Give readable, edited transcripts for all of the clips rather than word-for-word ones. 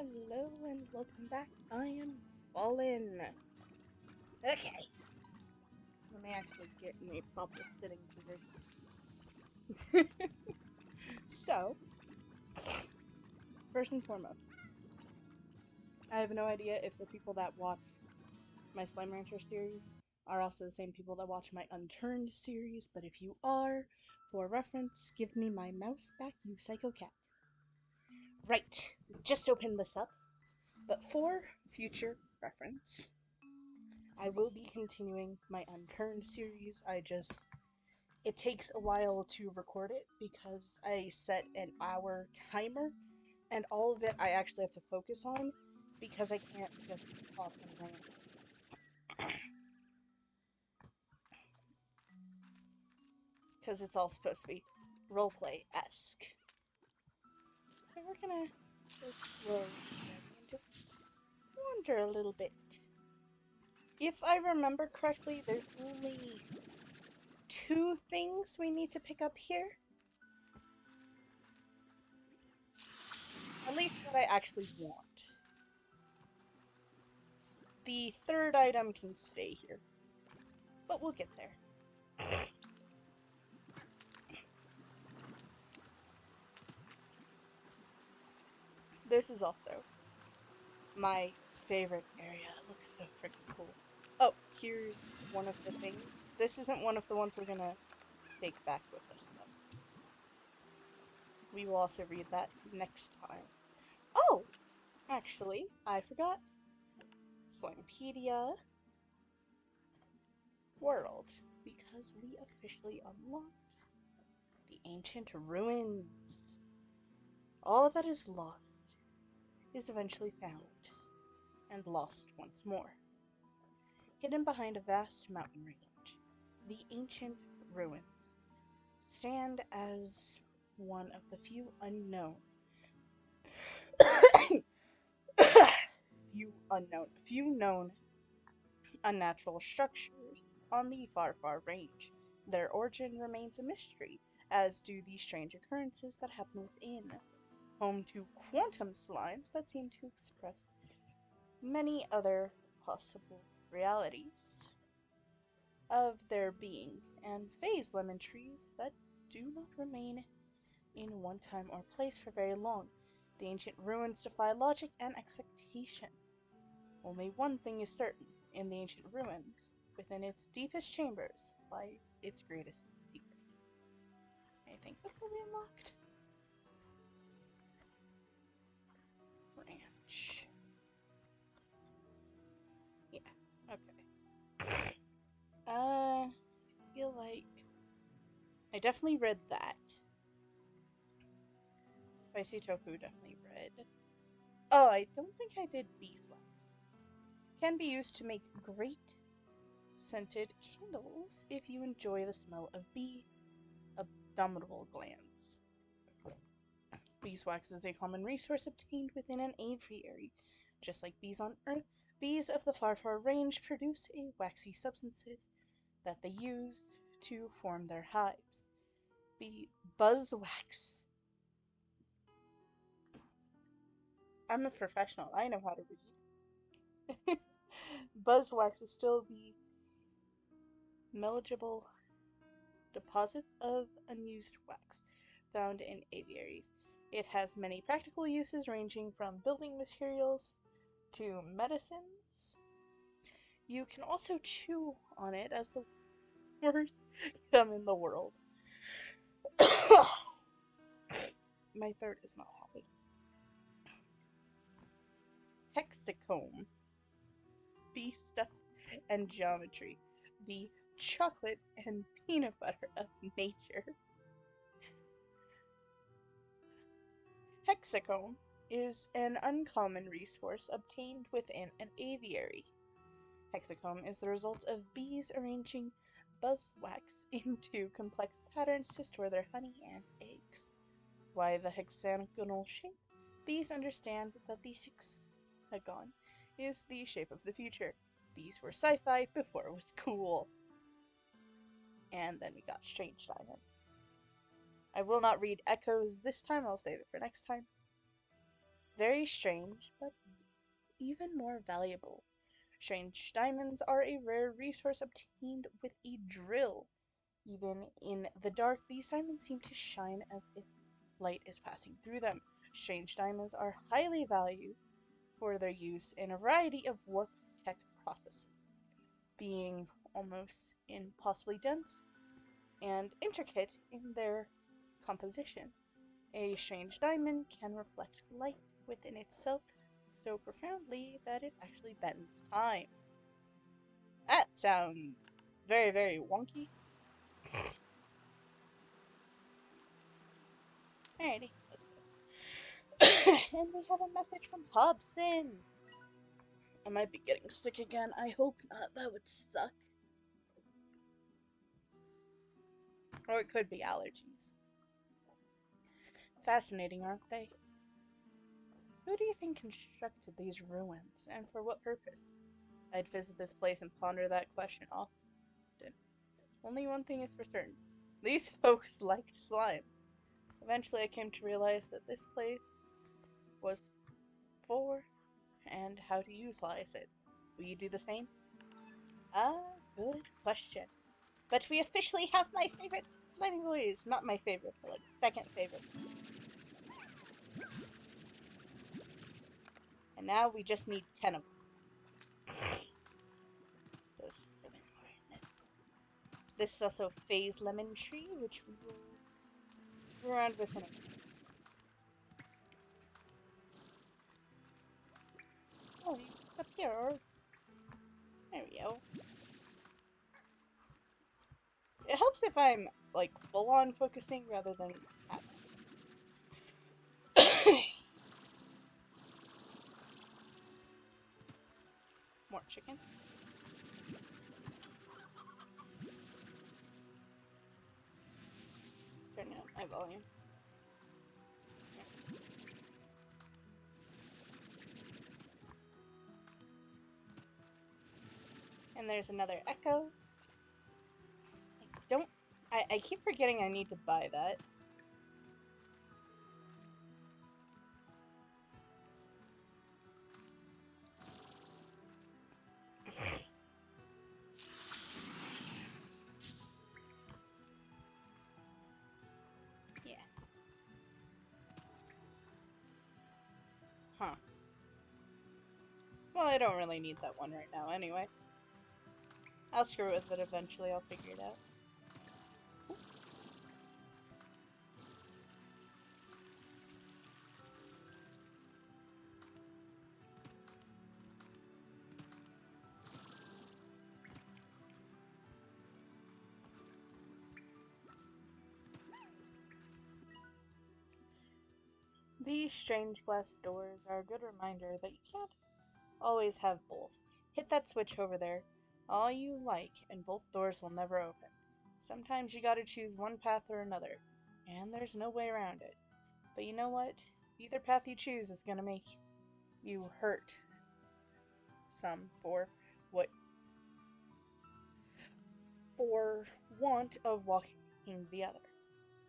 Hello and welcome back. I am Fallen. Okay, let me actually get in a proper sitting position. So, first and foremost, I have no idea if the people that watch my Slimerancher series are also the same people that watch my Unturned series, but if you are, for reference, give me my mouse back, you psycho cat. Right, just opened this up, but for future reference, I will be continuing my Unturned series. It takes a while to record it because I set an hour timer, and all of it I actually have to focus on because I can't just talk and rant. Because it's all supposed to be roleplay-esque. So we're gonna go slowly and just wander a little bit. If I remember correctly, there's only 2 things we need to pick up here. At least that I actually want. The 3rd item can stay here, but we'll get there. This is also my favorite area. It looks so freaking cool. Oh, here's one of the things. This isn't one of the ones we're gonna take back with us, though. We will also read that next time. Oh! Actually, I forgot. Slimepedia World. Because we officially unlocked the ancient ruins. All that is lost is eventually found, and lost once more. Hidden behind a vast mountain range, the ancient ruins stand as one of the few known unnatural structures on the far range. Their origin remains a mystery, as do the strange occurrences that happen within. Home to quantum slimes that seem to express many other possible realities of their being, and phase lemon trees that do not remain in one time or place for very long. The ancient ruins defy logic and expectation. Only one thing is certain: in the ancient ruins, within its deepest chambers, lies its greatest secret. I think that's what we unlocked. Ranch. Yeah, okay. I feel like I definitely read that. Spicy tofu definitely read. Oh, I don't think I did beeswax. Can be used to make great scented candles if you enjoy the smell of bee abdominal glands. Beeswax is a common resource obtained within an aviary. Just like bees on Earth, bees of the far range produce a waxy substances that they use to form their hives. Buzzwax. I'm a professional. I know how to read. Buzzwax is still the manageable deposits of unused wax found in aviaries. It has many practical uses ranging from building materials to medicines. You can also chew on it as the worst gum in the world. My throat is not happy. Hexacomb. Bee stuff and geometry. The chocolate and peanut butter of nature. Hexacomb is an uncommon resource obtained within an aviary. Hexacomb is the result of bees arranging buzzwax into complex patterns to store their honey and eggs. Why the hexagonal shape? Bees understand that the hexagon is the shape of the future. Bees were sci-fi before it was cool. And then we got Strange Diamond. I will not read Echoes this time, I'll save it for next time. Very strange, but even more valuable. Strange diamonds are a rare resource obtained with a drill. Even in the dark, these diamonds seem to shine as if light is passing through them. Strange diamonds are highly valued for their use in a variety of warp tech processes, being almost impossibly dense and intricate in their composition. A strange diamond can reflect light within itself so profoundly that it actually bends time. That sounds very, very wonky. Alrighty, let's go. And we have a message from Hobson. I might be getting sick again. I hope not. That would suck. Or it could be allergies. Fascinating, aren't they? Who do you think constructed these ruins, and for what purpose? I'd visit this place and ponder that question often. Only one thing is for certain. These folks liked slimes. Eventually I came to realize that this place was for and how to utilize it. Will you do the same? Good question. But we officially have my favorite slimy boys. Not my favorite, but like second favorite. And now we just need 10 of them. So 7 more. Let's go. This is also Phase Lemon Tree, which we will screw around with in a minute. Oh, it's up here. There we go. It helps if I'm, like, full-on focusing rather than half. More chicken. Turning up my volume. And there's another echo. I keep forgetting I need to buy that. Yeah. Huh. Well, I don't really need that one right now anyway. I'll screw with it eventually, I'll figure it out. These strange glass doors are a good reminder that you can't always have both. Hit that switch over there all you like, and both doors will never open. Sometimes you gotta choose one path or another, and there's no way around it. But you know what? Either path you choose is gonna make you hurt some what for want of walking the other.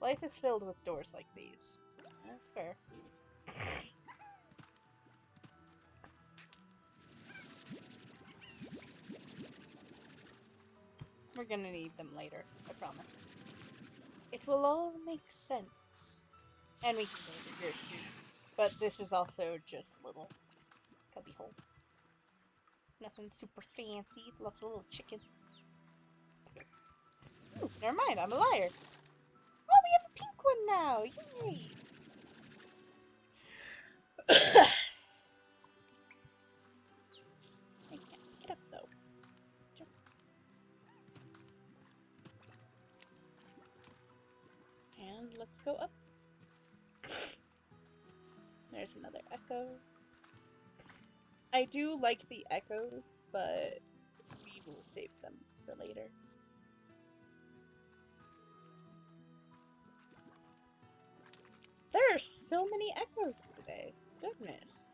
Life is filled with doors like these. That's fair. We're gonna need them later, I promise. It will all make sense. And we can go to here too. But this is also just a little cubby hole. Nothing super fancy. Lots of little chickens. Ooh, never mind, I'm a liar. Oh, we have a pink one now! Yay! I can't pick it up though. Jump. And let's go up. There's another echo. I do like the echoes, but we will save them for later. There are so many echoes today. Goodness.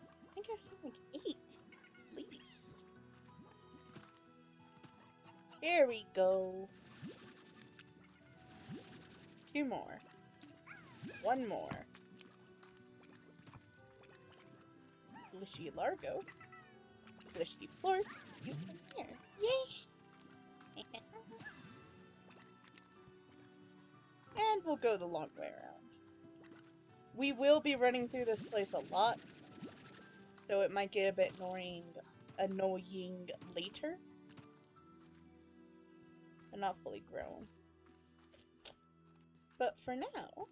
I think I've seen like 8, at least. Here we go. 2 more. 1 more. Glitchy Largo. Glitchy Plort, you come here. Yes! And we'll go the long way around. We will be running through this place a lot, so it might get a bit annoying later. They're not fully grown. But for now,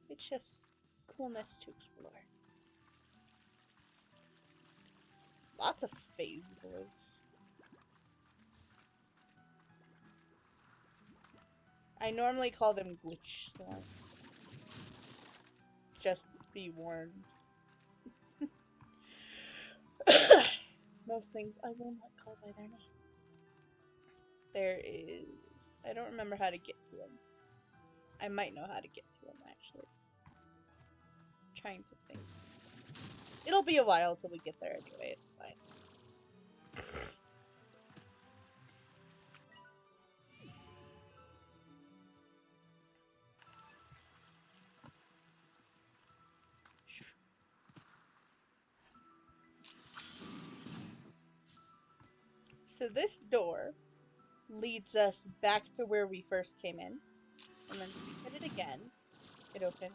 it's just coolness to explore. Lots of phase boys. I normally call them glitch slimes. Just be warned. Most things I will not call by their name. There is... I don't remember how to get to them. I might know how to get to them, actually. I'm trying to think. It'll be a while till we get there anyway, it's fine. So this door leads us back to where we first came in. And then if we hit it again, it opens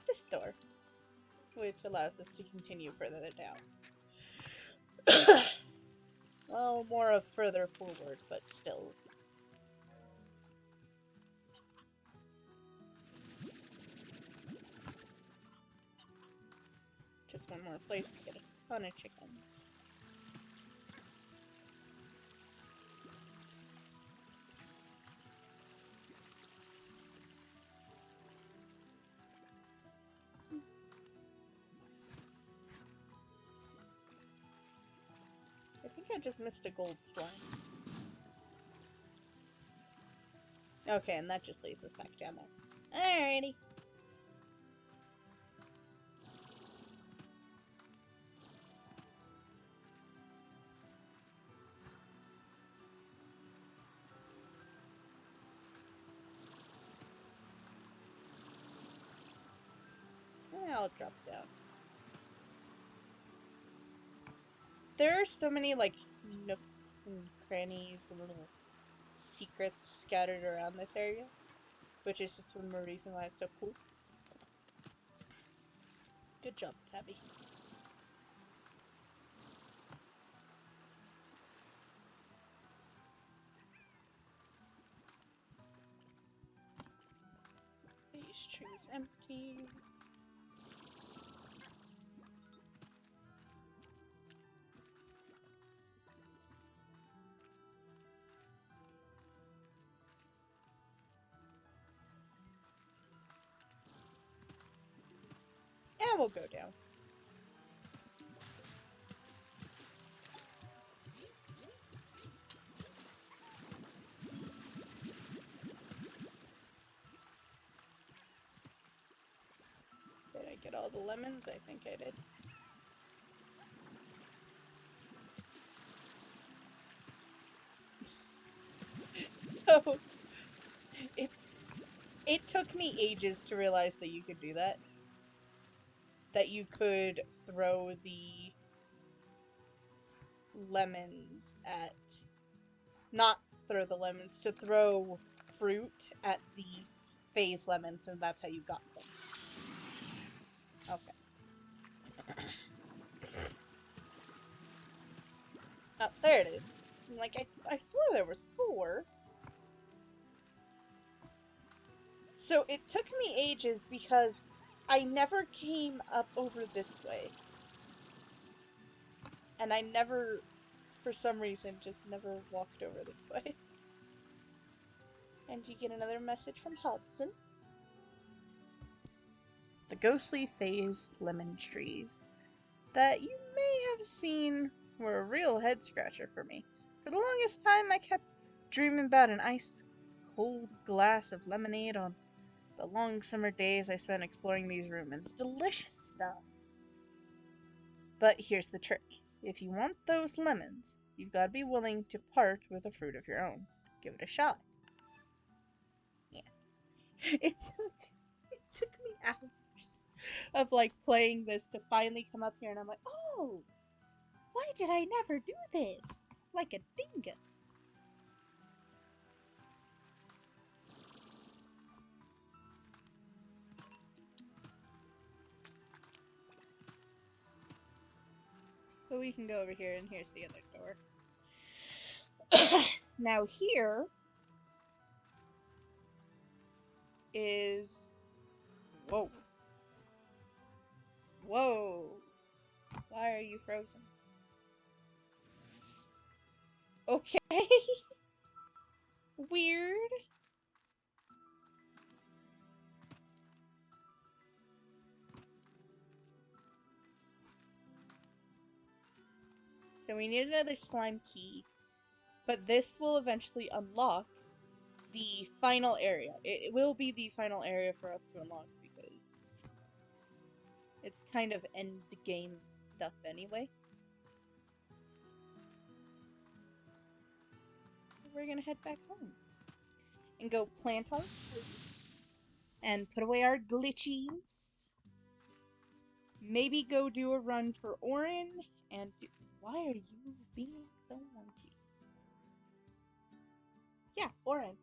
this door, which allows us to continue further down. Well, more of further forward, but still. Just one more place to get a ton of chickens. I think I just missed a gold slime. Okay, and that just leads us back down there. Alrighty. I'll drop down. There are so many, like, nooks and crannies and little secrets scattered around this area, which is just one more reason why it's so cool. Good job, Tabby. These trees empty. Yeah, we'll go down. Did I get all the lemons? I think I did. So, it took me ages to realize that you could do that. That you could throw the lemons at... Not throw the lemons, to throw fruit at the phase lemons, and that's how you got them. Okay. Oh, there it is. Like, I swore there was 4. So it took me ages because I never came up over this way. And I never, for some reason, just never walked over this way. And you get another message from Hobson. The ghostly phased lemon trees that you may have seen were a real head scratcher for me. For the longest time, I kept dreaming about an ice-cold glass of lemonade on the long summer days I spent exploring these ruins. Delicious stuff. But here's the trick. If you want those lemons, you've got to be willing to part with a fruit of your own. Give it a shot. Yeah. It took me hours of, like, playing this to finally come up here, and I'm like, oh, No! Why did I never do this? Like a dingus. So we can go over here, and here's the other door. Now here is... Whoa. Whoa. Why are you frozen? Okay. Weird. So we need another slime key, but this will eventually unlock the final area. It will be the final area for us to unlock because it's kind of end game stuff anyway. So we're gonna head back home and go plant our fruit and put away our glitchies. Maybe go do a run for Orin and do... Why are you being so monkey? Yeah, Orin.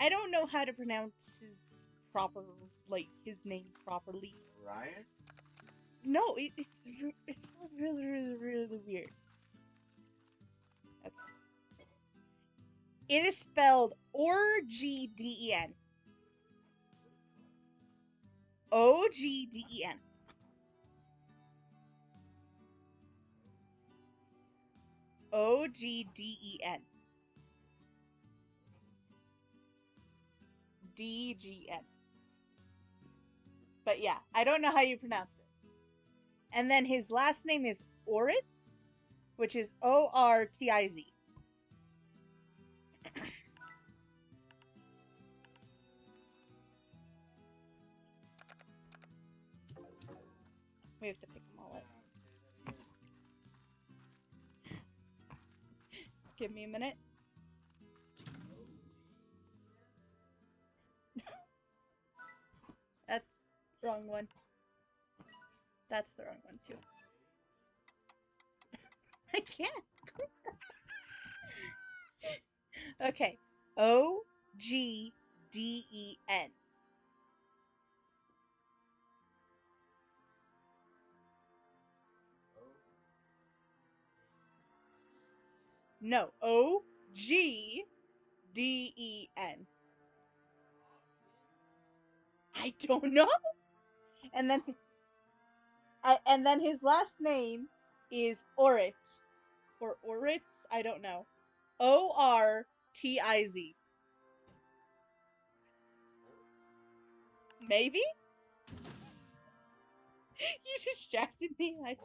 I don't know how to pronounce his proper, like, his name properly. Ryan? No, it's really weird. Okay. It is spelled Orgden. Ogden. Ogden. DGN. But yeah, I don't know how you pronounce it. And then his last name is Oritz, which is Ortiz. We have to pick them all up. Give me a minute. That's the wrong one. That's the wrong one, too. I can't. Okay. Ogden. No. Ogden. I don't know. And then his last name is Oritz. Or Oritz? I don't know. Ortiz. Maybe? You distracted me. I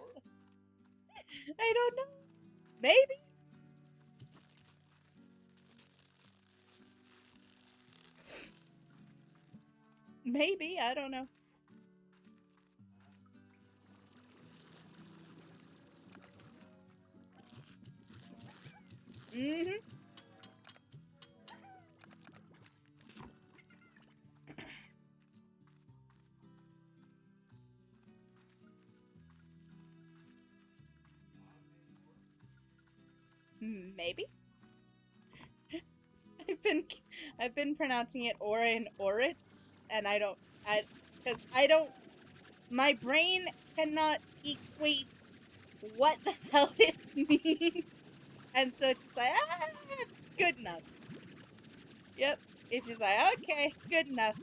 don't know. Maybe? Maybe. I don't know. Mm-hmm. Maybe. I've been pronouncing it Orin Oritz, and my brain cannot equate what the hell it means, and so it's just like, good enough. Yep, it's just like, okay, good enough.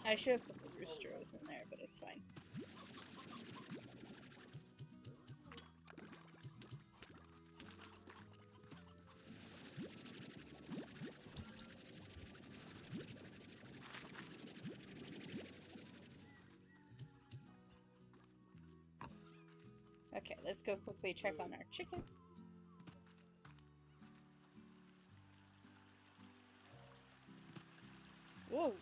I should have put the roosters in there, but it's fine. Okay, let's go quickly check on our chicken. Whoa.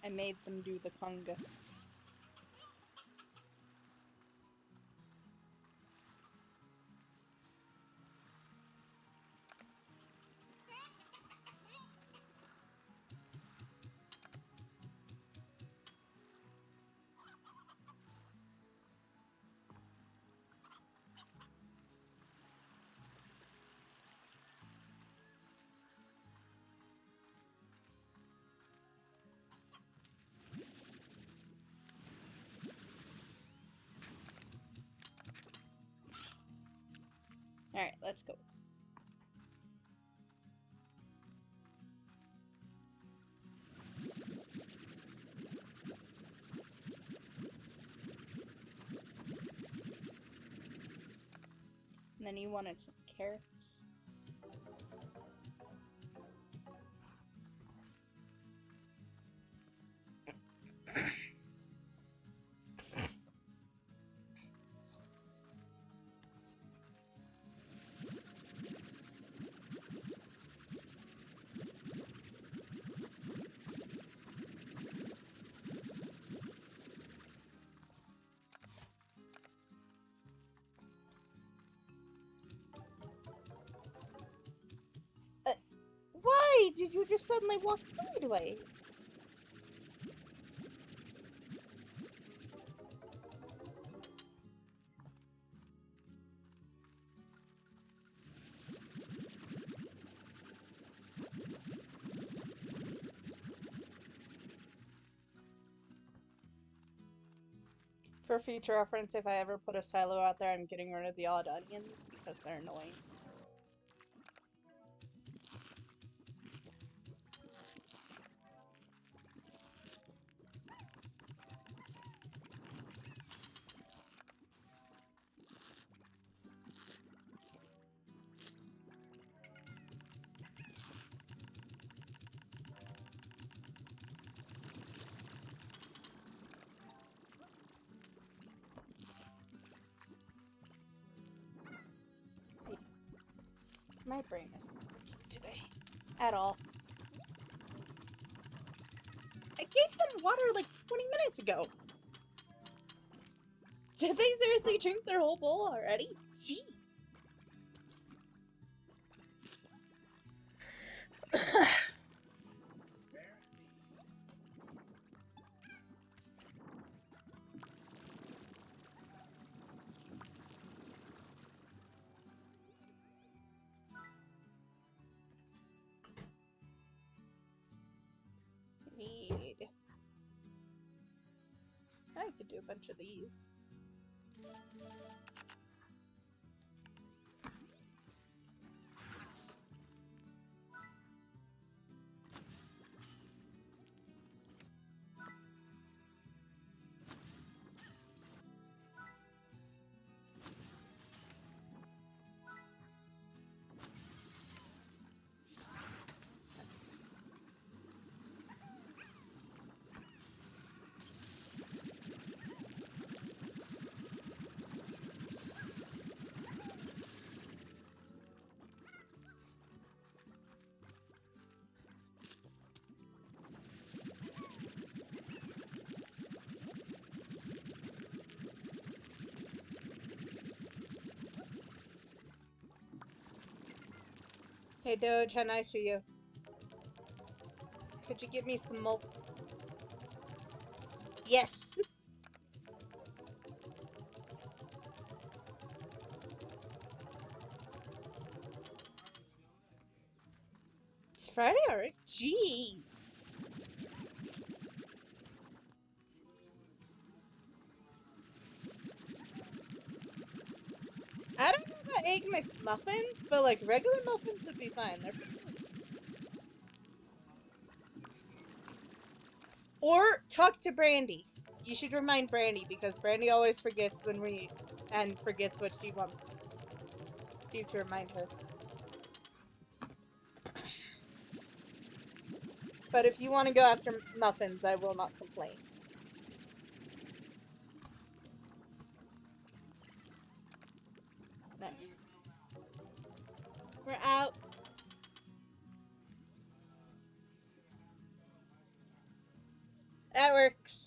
I made them do the conga. Alright, let's go. And then you wanted some carrots. Why did you just suddenly walk sideways? For future reference, if I ever put a silo out there, I'm getting rid of the odd onions because they're annoying. My brain isn't working today. At all. I gave them water like 20 minutes ago. Did they seriously drink their whole bowl already? Jeez. Need. I could do a bunch of these. Hey Doge, how nice are you? Could you give me some milk? Yes! It's Friday already? Jeez! I don't know about Egg McMuffins, but like regular muffins would be fine. They're pretty good. Or talk to Brandy. You should remind Brandy because Brandy always forgets when we and forgets what she wants. text you to remind her. But if you want to go after muffins, I will not complain. There. We're out. That works.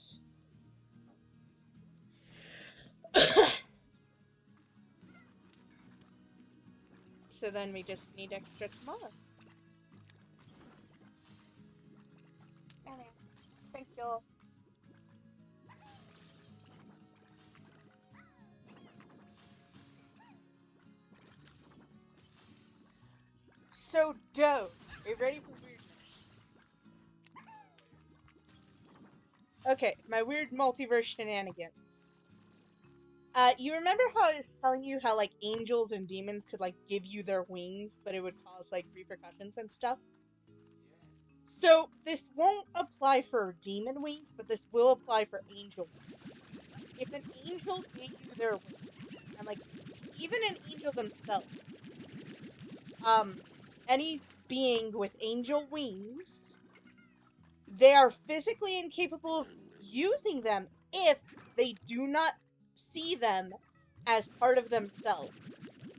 So then we just need extra tomorrow. Thank you. So, Doge, are you ready for weirdness? Okay, my weird multiverse shenanigans. You remember how I was telling you how, like, angels and demons could, like, give you their wings, but it would cause, like, repercussions and stuff? So, this won't apply for demon wings, but this will apply for angel wings. If an angel gave you their wings, and, like, even an angel themselves, any being with angel wings, they are physically incapable of using them if they do not see them as part of themselves.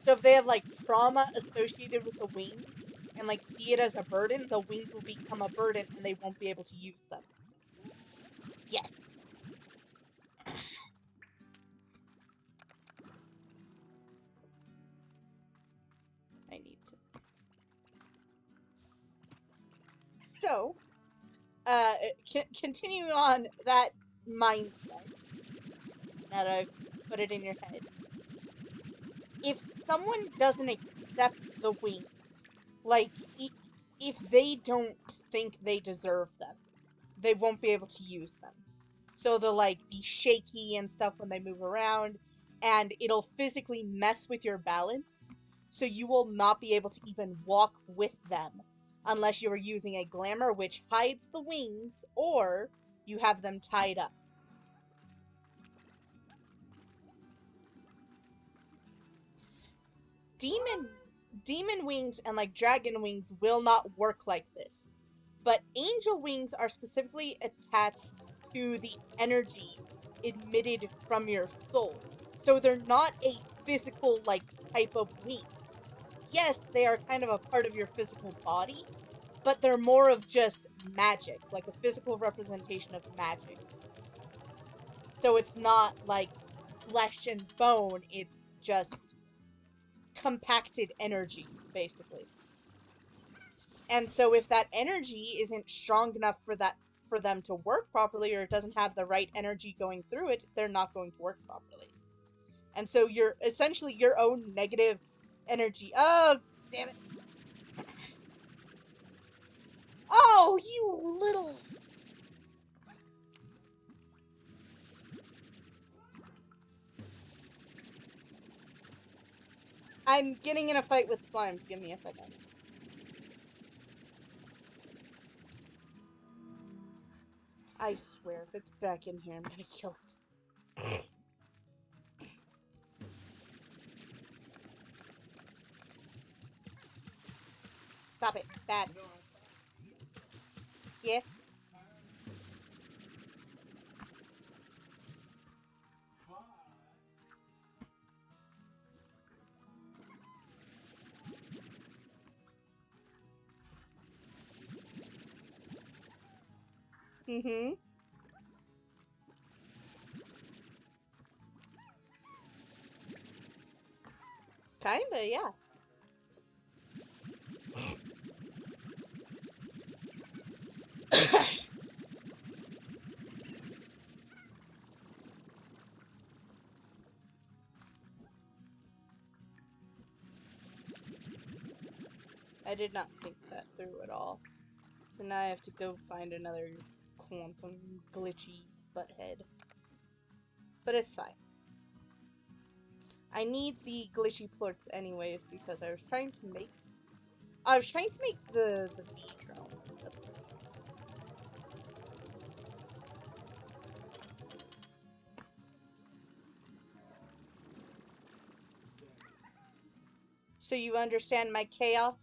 So if they have, like, trauma associated with the wings and, like, see it as a burden, the wings will become a burden and they won't be able to use them. Yes. I need to. So, continue on that mindset, now that I've put it in your head. If someone doesn't accept the wings, like, if they don't think they deserve them, they won't be able to use them. So they'll, like, be shaky and stuff when they move around, and it'll physically mess with your balance, so you will not be able to even walk with them unless you are using a glamour which hides the wings, or you have them tied up. Demon wings and, like, dragon wings will not work like this. But angel wings are specifically attached to the energy emitted from your soul. So they're not a physical, like, type of wing. Yes, they are kind of a part of your physical body, but they're more of just magic, like a physical representation of magic. So it's not like flesh and bone, it's just compacted energy, basically. And so if that energy isn't strong enough for them to work properly, or it doesn't have the right energy going through it, they're not going to work properly. And so you're essentially your own negative energy. Oh, damn it. Oh, you little... I'm getting in a fight with slimes. Give me a second. I swear, if it's back in here, I'm gonna kill it. Stop it. Bad. Yeah? Mm-hmm. Kinda, yeah. I did not think that through at all. So now I have to go find another quantum glitchy butthead. But it's fine. I need the glitchy plorts anyways because I was trying to make the bee drone. So you understand my chaos?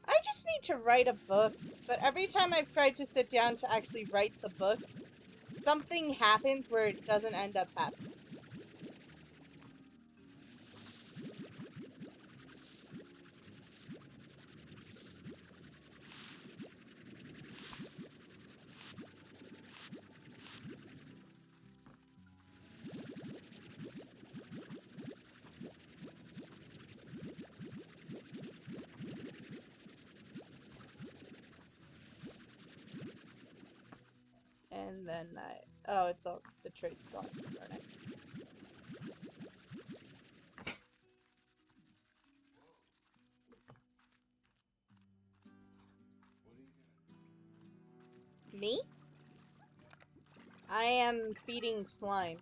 I just need to write a book, but every time I've tried to sit down to actually write the book, something happens where it doesn't end up happening. And then oh, it's all, the trade's gone. Darn it. Me? I am feeding slime.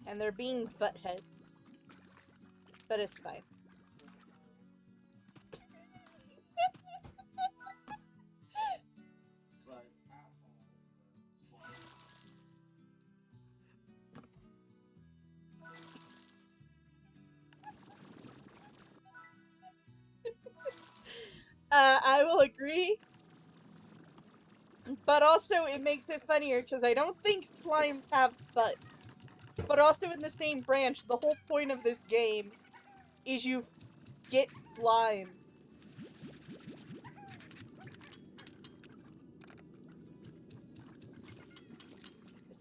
And they're being buttheads. But it's fine. I will agree. But also, it makes it funnier because I don't think slimes have butts. But also in the same branch, the whole point of this game is you get slimes.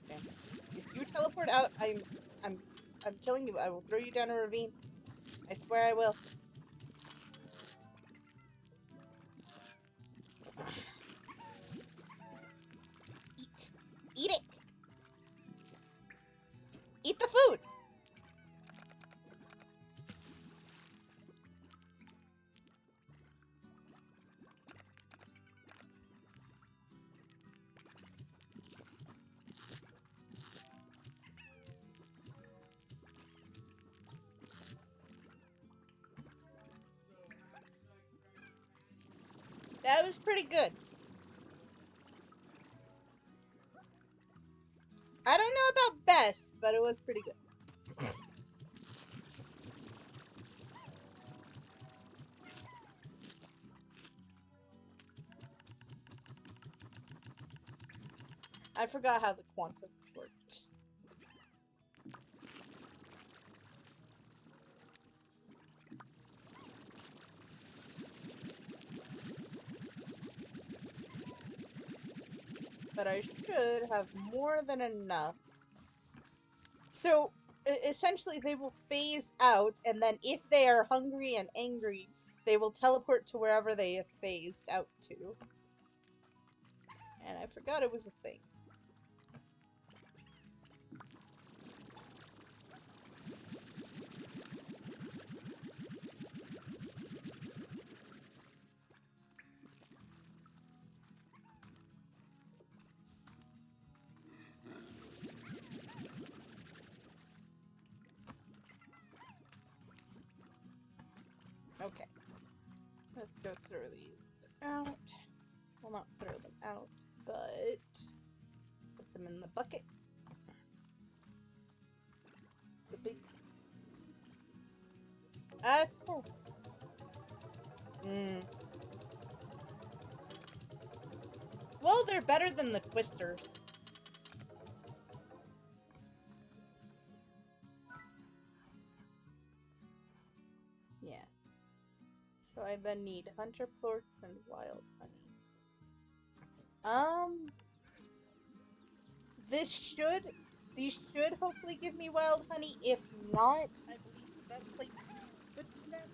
If you teleport out, I'm killing you. I will throw you down a ravine. I swear I will. Eat. Eat it! Eat the food! That was pretty good. I don't know about best, but it was pretty good. I forgot how the quantum worked. But I should have more than enough. So, essentially, they will phase out, and then if they are hungry and angry, they will teleport to wherever they have phased out to. And I forgot it was a thing. Okay. Let's go throw these out. Well, not throw them out, but put them in the bucket. The big... That's cool. Well, they're better than the twisters. Yeah. So I then need hunter plorts and wild honey. These should hopefully give me wild honey. If not, I believe the best place to put them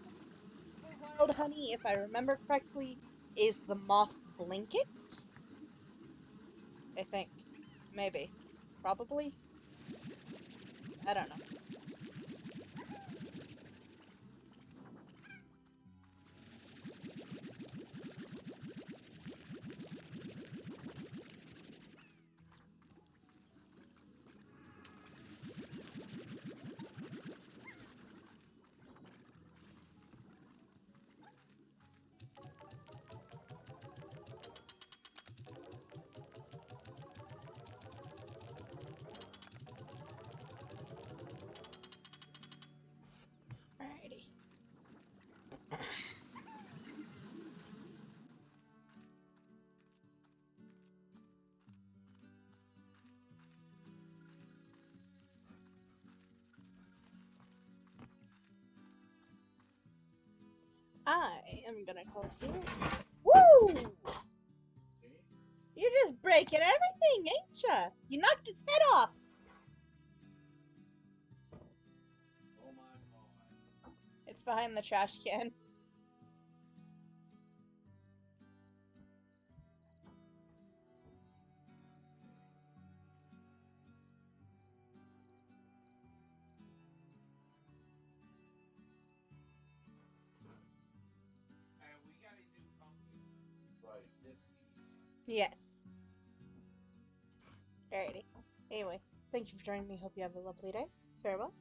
for wild honey, if I remember correctly, is the moss blanket. I think. Maybe. Probably? I don't know. I am gonna call it here. Woo! You're just breaking everything, ain't ya? You knocked its head off. Oh my God. It's behind the trash can. We gotta do pumpkins right this week. Yes. Alrighty. Anyway, thank you for joining me. Hope you have a lovely day. Farewell.